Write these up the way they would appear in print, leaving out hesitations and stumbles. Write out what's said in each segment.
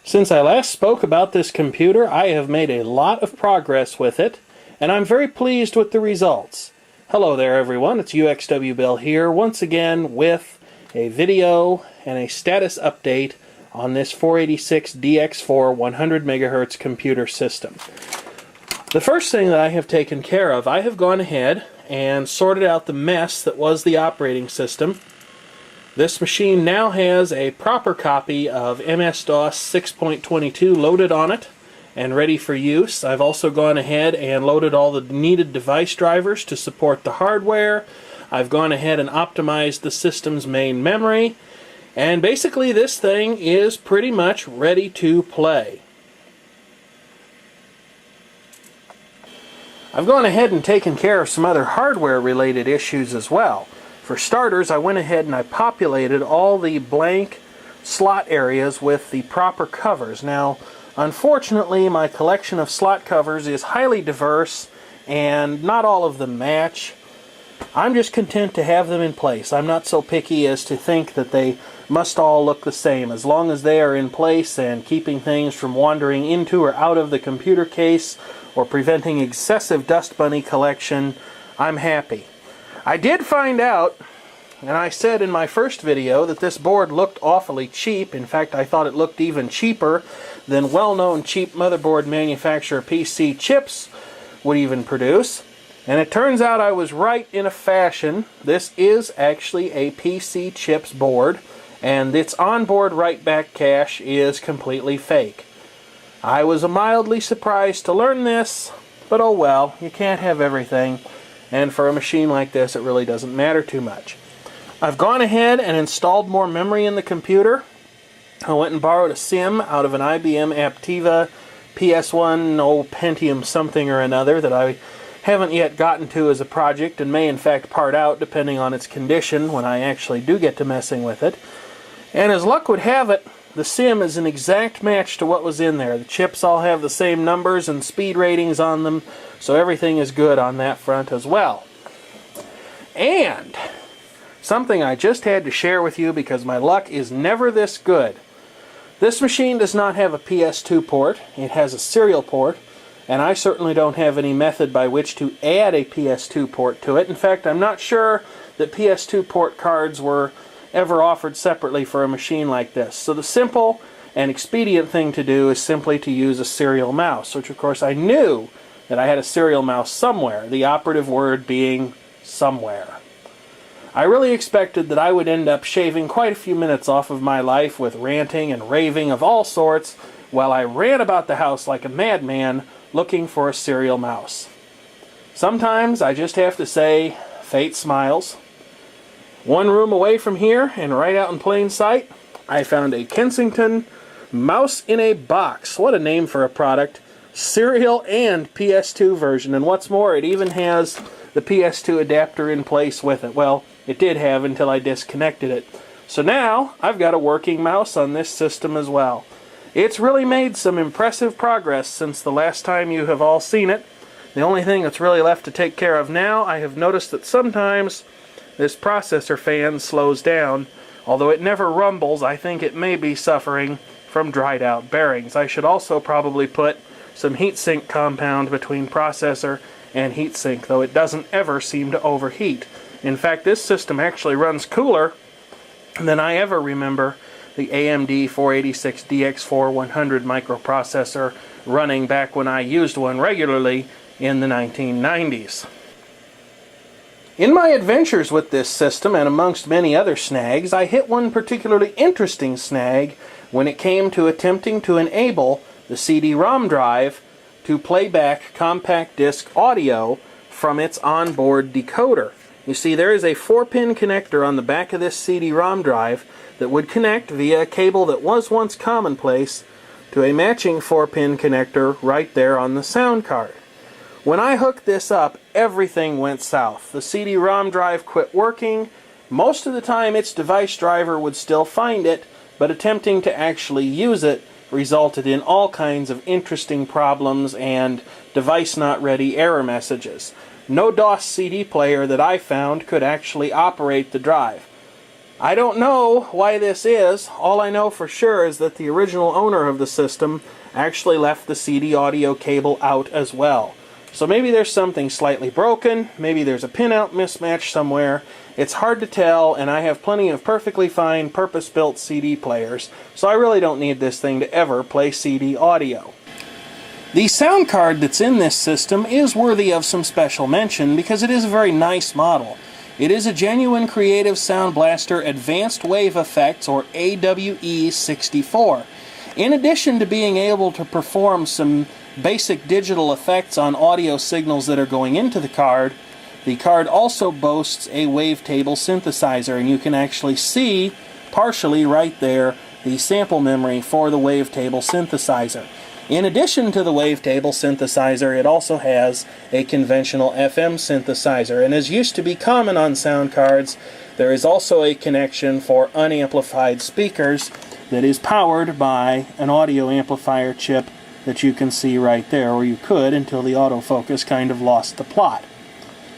Since I last spoke about this computer, I have made a lot of progress with it, and I'm very pleased with the results. Hello there everyone, it's UXW Bill here once again with a video and a status update on this 486DX4100 MHz computer system. The first thing that I have taken care of, I have gone ahead and sorted out the mess that was the operating system. This machine now has a proper copy of MS-DOS 6.22 loaded on it and ready for use. I've also gone ahead and loaded all the needed device drivers to support the hardware. I've gone ahead and optimized the system's main memory, and basically this thing is pretty much ready to play. I've gone ahead and taken care of some other hardware related issues as well. For starters, I went ahead and I populated all the blank slot areas with the proper covers. Now, unfortunately, my collection of slot covers is highly diverse and not all of them match. I'm just content to have them in place. I'm not so picky as to think that they must all look the same. As long as they are in place and keeping things from wandering into or out of the computer case or preventing excessive dust bunny collection, I'm happy. I did find out, and I said in my first video, that this board looked awfully cheap. In fact, I thought it looked even cheaper than well-known cheap motherboard manufacturer PC Chips would even produce. And it turns out I was right in a fashion. This is actually a PC Chips board, and its onboard write-back cache is completely fake. I was mildly surprised to learn this, but oh well, you can't have everything. And for a machine like this, it really doesn't matter too much. I've gone ahead and installed more memory in the computer. I went and borrowed a SIM out of an IBM Aptiva PS1 Pentium something or another that I haven't yet gotten to as a project and may in fact part out depending on its condition when I actually do get to messing with it. And as luck would have it, the SIM is an exact match to what was in there. The chips all have the same numbers and speed ratings on them, so everything is good on that front as well. And something I just had to share with you because my luck is never this good. This machine does not have a PS2 port. It has a serial port, and I certainly don't have any method by which to add a PS2 port to it. In fact, I'm not sure that PS2 port cards were ever offered separately for a machine like this. So the simple and expedient thing to do is simply to use a serial mouse, which of course I knew that I had a serial mouse somewhere, the operative word being somewhere. I really expected that I would end up shaving quite a few minutes off of my life with ranting and raving of all sorts while I ran about the house like a madman looking for a serial mouse. Sometimes I just have to say, fate smiles. One room away from here, and right out in plain sight, I found a Kensington mouse in a box. What a name for a product. Serial and PS2 version, and what's more, it even has the PS2 adapter in place with it. Well, it did have until I disconnected it. So now, I've got a working mouse on this system as well. It's really made some impressive progress since the last time you have all seen it. The only thing that's really left to take care of now, I have noticed that sometimes this processor fan slows down. Although it never rumbles, I think it may be suffering from dried out bearings. I should also probably put some heatsink compound between processor and heatsink, though it doesn't ever seem to overheat. In fact, this system actually runs cooler than I ever remember the AMD 486DX4100 microprocessor running back when I used one regularly in the 1990s. In my adventures with this system, and amongst many other snags, I hit one particularly interesting snag when it came to attempting to enable the CD-ROM drive to play back compact disc audio from its onboard decoder. You see, there is a 4-pin connector on the back of this CD-ROM drive that would connect via a cable that was once commonplace to a matching 4-pin connector right there on the sound card. When I hooked this up, everything went south. The CD-ROM drive quit working. Most of the time its device driver would still find it, but attempting to actually use it resulted in all kinds of interesting problems and device not ready error messages. No DOS CD player that I found could actually operate the drive. I don't know why this is. All I know for sure is that the original owner of the system actually left the CD audio cable out as well. So maybe there's something slightly broken, maybe there's a pinout mismatch somewhere. It's hard to tell, and I have plenty of perfectly fine purpose-built CD players, so I really don't need this thing to ever play CD audio. The sound card that's in this system is worthy of some special mention because it is a very nice model. It is a genuine Creative Sound Blaster Advanced Wave Effects, or AWE64. In addition to being able to perform some basic digital effects on audio signals that are going into the card also boasts a wavetable synthesizer, and you can actually see, partially right there, the sample memory for the wavetable synthesizer. In addition to the wavetable synthesizer, it also has a conventional FM synthesizer, and as used to be common on sound cards, there is also a connection for unamplified speakers that is powered by an audio amplifier chip that you can see right there, or you could until the autofocus kind of lost the plot.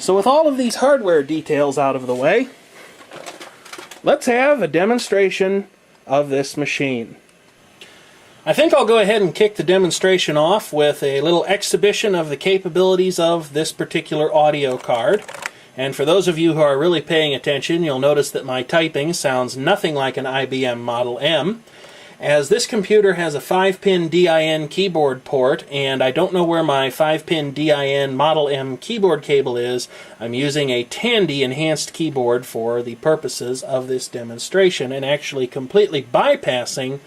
So with all of these hardware details out of the way, let's have a demonstration of this machine. I think I'll go ahead and kick the demonstration off with a little exhibition of the capabilities of this particular audio card. And for those of you who are really paying attention, you'll notice that my typing sounds nothing like an IBM Model M, as this computer has a 5-pin DIN keyboard port, and I don't know where my 5-pin DIN Model M keyboard cable is. I'm using a Tandy enhanced keyboard for the purposes of this demonstration, and actually completely bypassing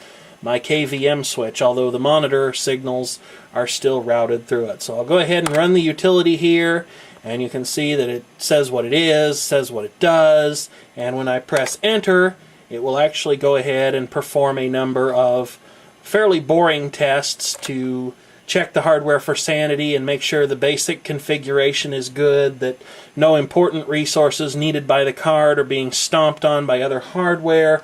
my KVM switch, although the monitor signals are still routed through it. So I'll go ahead and run the utility here, and you can see that it says what it is, says what it does, and when I press enter, it will actually go ahead and perform a number of fairly boring tests to check the hardware for sanity and make sure the basic configuration is good, that no important resources needed by the card are being stomped on by other hardware.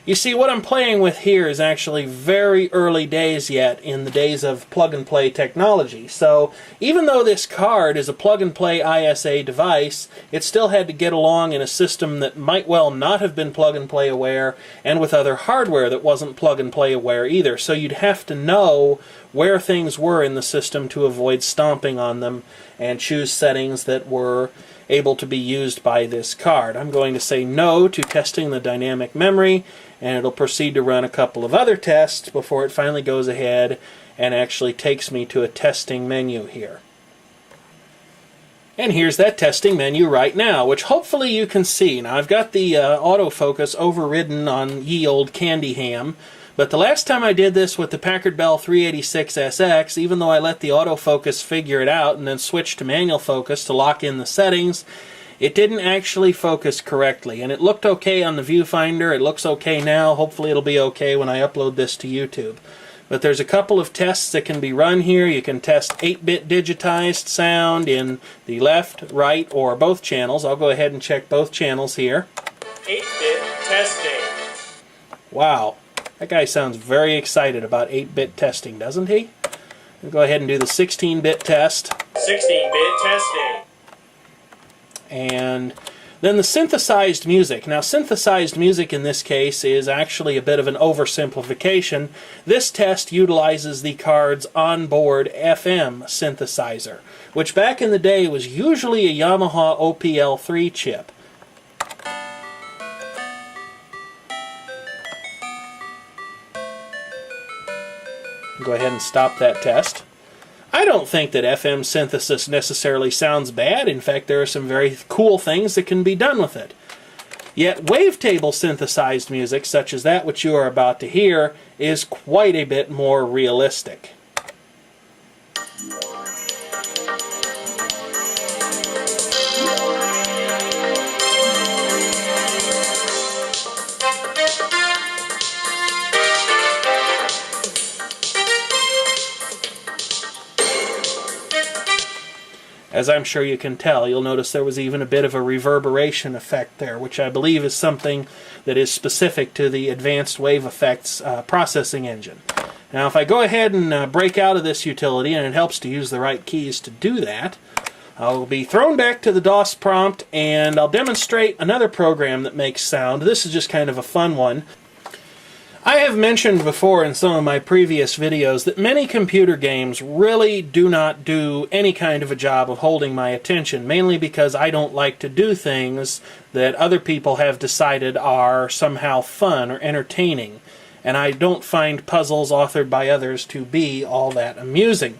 You see, what I'm playing with here is actually very early days yet in the days of plug-and-play technology. So even though this card is a plug-and-play ISA device, it still had to get along in a system that might well not have been plug-and-play aware, and with other hardware that wasn't plug-and-play aware either. So you'd have to know where things were in the system to avoid stomping on them and choose settings that were able to be used by this card. I'm going to say no to testing the dynamic memory, and it'll proceed to run a couple of other tests before it finally goes ahead and actually takes me to a testing menu here. And here's that testing menu right now, which hopefully you can see. Now I've got the autofocus overridden on ye old candy ham, but the last time I did this with the Packard Bell 386SX, even though I let the autofocus figure it out and then switched to manual focus to lock in the settings, it didn't actually focus correctly. And it looked okay on the viewfinder, it looks okay now, hopefully it'll be okay when I upload this to YouTube. But there's a couple of tests that can be run here. You can test 8-bit digitized sound in the left, right, or both channels. I'll go ahead and check both channels here. 8-bit testing. Wow. That guy sounds very excited about 8-bit testing, doesn't he? We'll go ahead and do the 16-bit test. 16-bit testing. And then the synthesized music. Now, synthesized music in this case is actually a bit of an oversimplification. This test utilizes the card's onboard FM synthesizer, which back in the day was usually a Yamaha OPL3 chip. Go ahead and stop that test. I don't think that FM synthesis necessarily sounds bad. In fact, there are some very cool things that can be done with it. Yet wavetable synthesized music, such as that which you are about to hear, is quite a bit more realistic. As I'm sure you can tell, you'll notice there was even a bit of a reverberation effect there, which I believe is something that is specific to the Advanced Wave Effects processing engine. Now, if I go ahead and break out of this utility, and it helps to use the right keys to do that, I'll be thrown back to the DOS prompt and I'll demonstrate another program that makes sound. This is just kind of a fun one. I have mentioned before in some of my previous videos that many computer games really do not do any kind of a job of holding my attention, mainly because I don't like to do things that other people have decided are somehow fun or entertaining, and I don't find puzzles authored by others to be all that amusing.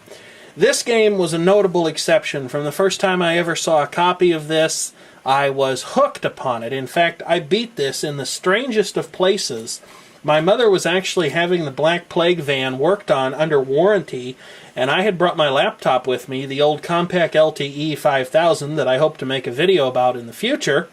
This game was a notable exception. From the first time I ever saw a copy of this, I was hooked upon it. In fact, I beat this in the strangest of places. My mother was actually having the Black Plague van worked on under warranty, and I had brought my laptop with me, the old Compaq LTE 5000 that I hope to make a video about in the future.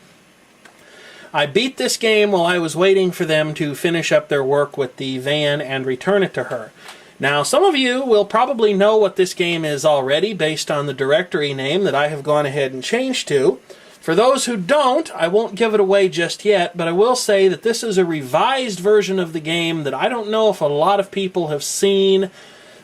I beat this game while I was waiting for them to finish up their work with the van and return it to her. Now, some of you will probably know what this game is already based on the directory name that I have gone ahead and changed to. For those who don't, I won't give it away just yet, but I will say that this is a revised version of the game that I don't know if a lot of people have seen.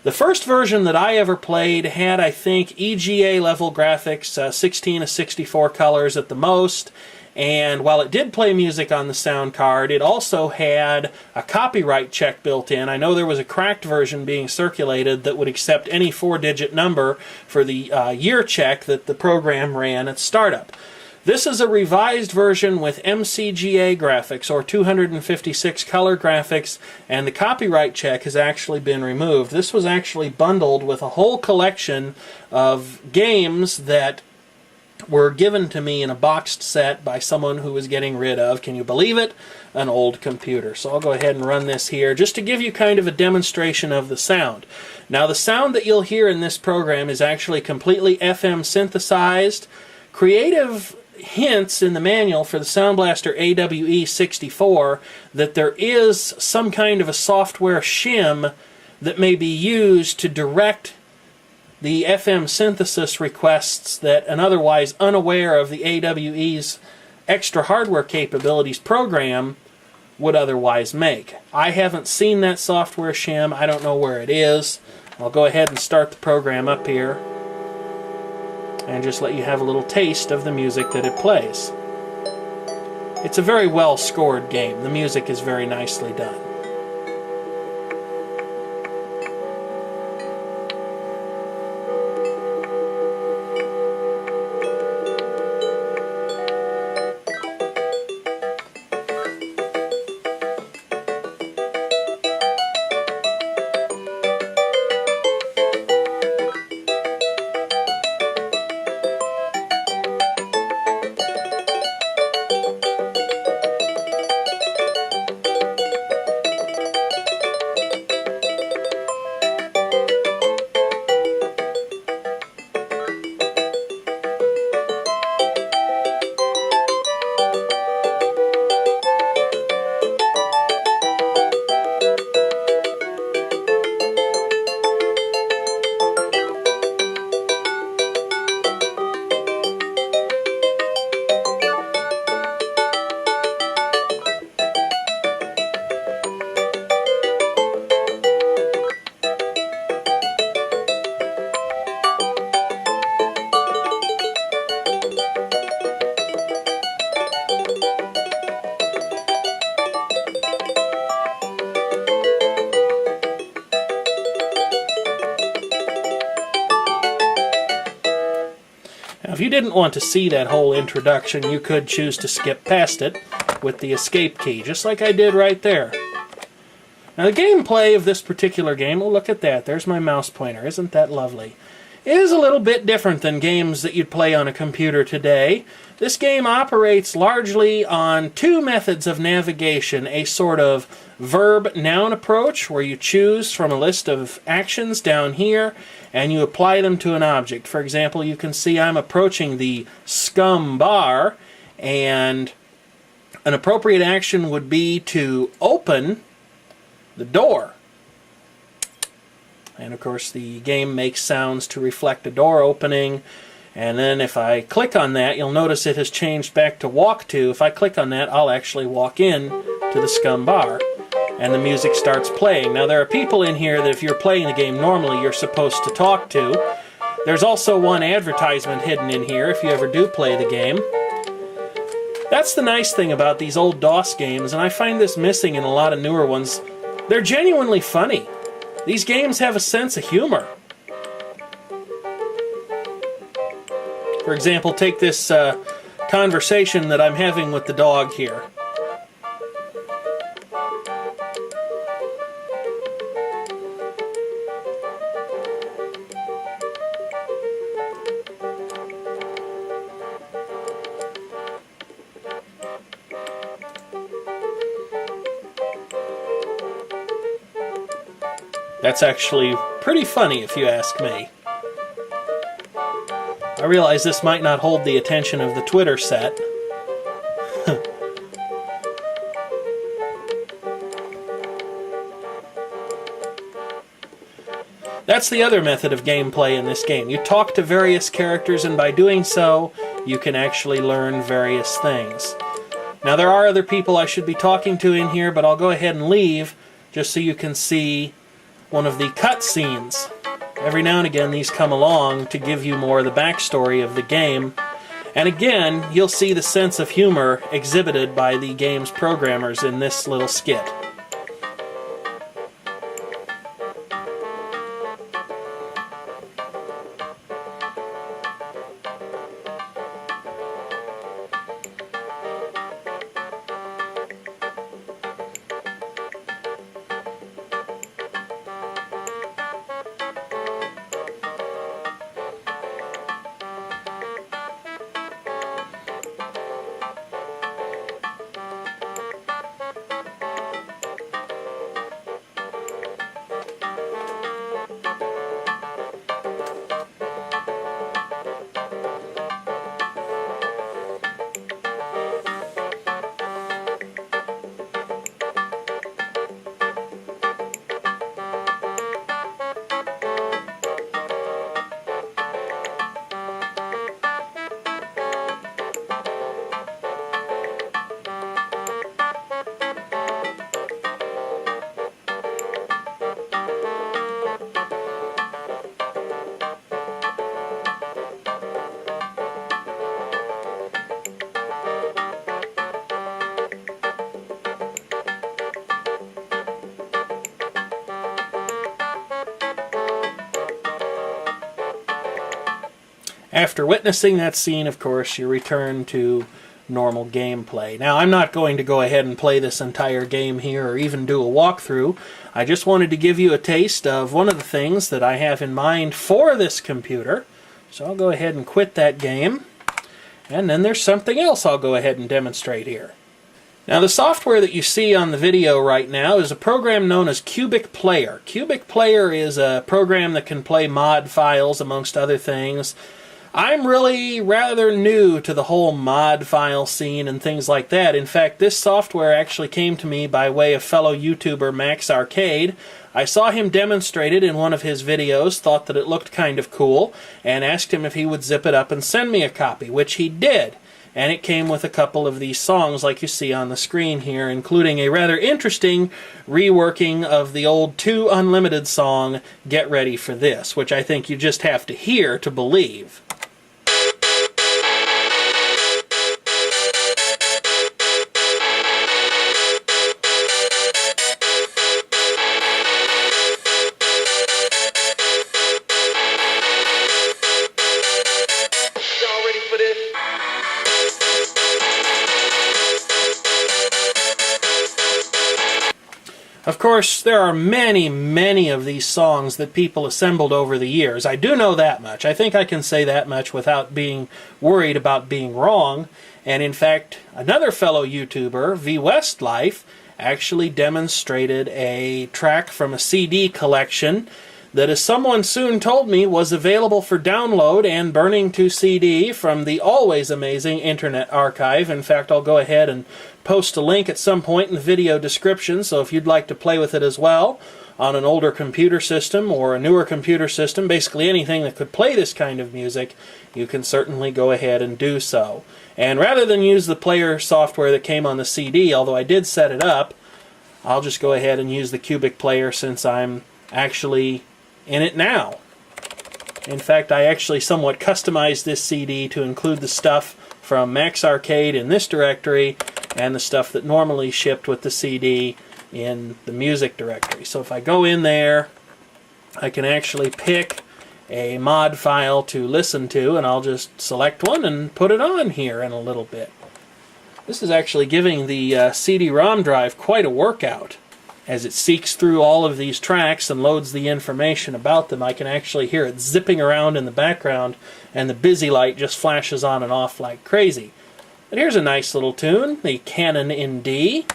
The first version that I ever played had, I think, EGA level graphics, 16 to 64 colors at the most, and while it did play music on the sound card, it also had a copyright check built in. I know there was a cracked version being circulated that would accept any 4-digit number for the year check that the program ran at startup. This is a revised version with MCGA graphics, or 256 color graphics, and the copyright check has actually been removed. This was actually bundled with a whole collection of games that were given to me in a boxed set by someone who was getting rid of, can you believe it, an old computer. So I'll go ahead and run this here just to give you kind of a demonstration of the sound. Now, the sound that you'll hear in this program is actually completely FM synthesized. Creative hints in the manual for the Sound Blaster AWE64 that there is some kind of a software shim that may be used to direct the FM synthesis requests that an otherwise unaware of the AWE's extra hardware capabilities program would otherwise make. I haven't seen that software shim. I don't know where it is. I'll go ahead and start the program up here and just let you have a little taste of the music that it plays. It's a very well scored game. The music is very nicely done. Now, if you didn't want to see that whole introduction, you could choose to skip past it with the escape key, just like I did right there. Now, the gameplay of this particular game, oh, look at that, there's my mouse pointer, isn't that lovely? It is a little bit different than games that you'd play on a computer today. This game operates largely on two methods of navigation, a sort of verb-noun approach where you choose from a list of actions down here and you apply them to an object. For example, you can see I'm approaching the scum bar, and an appropriate action would be to open the door. And of course the game makes sounds to reflect a door opening. And then if I click on that, you'll notice it has changed back to walk to. If I click on that, I'll actually walk in to the scum bar, and the music starts playing. Now, there are people in here that if you're playing the game normally, you're supposed to talk to. There's also one advertisement hidden in here if you ever do play the game. That's the nice thing about these old DOS games, and I find this missing in a lot of newer ones. They're genuinely funny. These games have a sense of humor. For example, take this conversation that I'm having with the dog here. That's actually pretty funny if you ask me. I realize this might not hold the attention of the Twitter set. That's the other method of gameplay in this game. You talk to various characters, and by doing so, you can actually learn various things. Now, there are other people I should be talking to in here, but I'll go ahead and leave just so you can see one of the cutscenes. Every now and again these come along to give you more of the backstory of the game. And again, you'll see the sense of humor exhibited by the game's programmers in this little skit. After witnessing that scene, of course, you return to normal gameplay. Now, I'm not going to go ahead and play this entire game here or even do a walkthrough. I just wanted to give you a taste of one of the things that I have in mind for this computer. So I'll go ahead and quit that game. And then there's something else I'll go ahead and demonstrate here. Now, the software that you see on the video right now is a program known as Cubic Player. Cubic Player is a program that can play mod files, amongst other things. I'm really rather new to the whole mod file scene and things like that. In fact, this software actually came to me by way of fellow YouTuber Max Arcade. I saw him demonstrate it in one of his videos, thought that it looked kind of cool, and asked him if he would zip it up and send me a copy, which he did. And it came with a couple of these songs like you see on the screen here, including a rather interesting reworking of the old 2 Unlimited song, Get Ready for This, which I think you just have to hear to believe. Of course, there are many, many of these songs that people assembled over the years. I do know that much. I think I can say that much without being worried about being wrong. And in fact, another fellow YouTuber, V Westlife, actually demonstrated a track from a CD collection that, as someone soon told me, was available for download and burning to CD from the always amazing Internet Archive. In fact, I'll go ahead and post a link at some point in the video description, so if you'd like to play with it as well on an older computer system or a newer computer system, basically anything that could play this kind of music, you can certainly go ahead and do so. And rather than use the player software that came on the CD, although I did set it up, I'll just go ahead and use the Cubic Player since I'm actually in it now. In fact, I actually somewhat customized this CD to include the stuff from Max Arcade in this directory and the stuff that normally shipped with the CD in the music directory. So if I go in there, I can actually pick a mod file to listen to, and I'll just select one and put it on here in a little bit. This is actually giving the CD-ROM drive quite a workout. As it seeks through all of these tracks and loads the information about them, I can actually hear it zipping around in the background, and the busy light just flashes on and off like crazy. But here's a nice little tune, the Canon in D.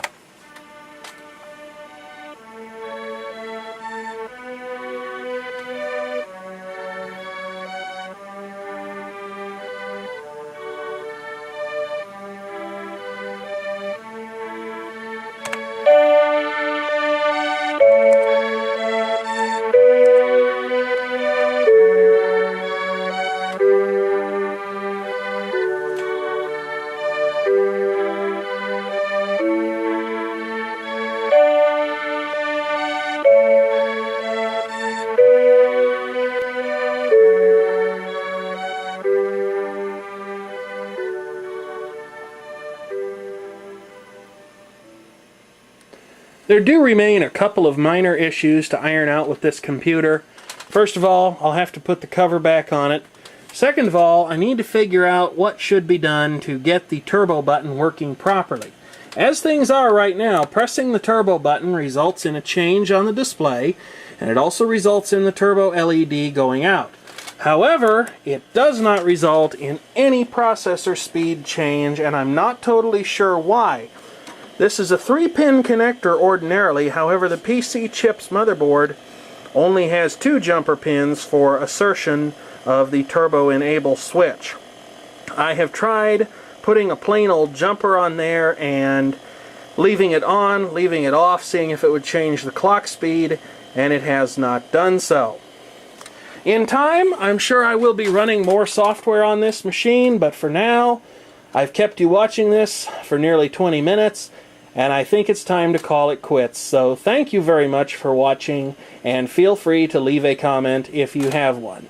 There do remain a couple of minor issues to iron out with this computer. First of all, I'll have to put the cover back on it. Second of all, I need to figure out what should be done to get the turbo button working properly. As things are right now, pressing the turbo button results in a change on the display, and it also results in the turbo LED going out. However, it does not result in any processor speed change, and I'm not totally sure why. This is a 3-pin connector ordinarily, however the PC chip's motherboard only has 2 jumper pins for assertion of the turbo enable switch. I have tried putting a plain old jumper on there and leaving it on, leaving it off, seeing if it would change the clock speed, and it has not done so. In time, I'm sure I will be running more software on this machine, but for now, I've kept you watching this for nearly 20 minutes, and I think it's time to call it quits. So thank you very much for watching, and feel free to leave a comment if you have one.